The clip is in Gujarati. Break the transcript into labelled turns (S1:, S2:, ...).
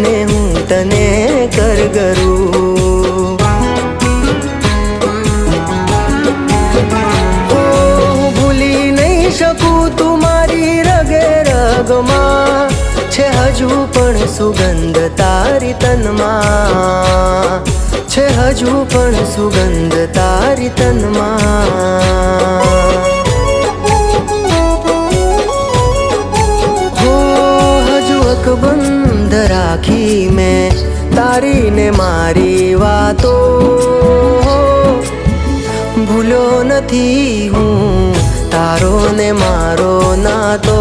S1: ને હું તને કરગરું। હું ભૂલી નહીં શકું તું મારી રગે રગમાં છે, હજુ પણ સુગંધ તારી તનમાં છે, હજુ પણ સુગંધ તારી તનમાં। બંધ રાખી મેં તારી ને મારી વાતો, ભૂલ્યો નથી હું તારો ને મારો નાતો।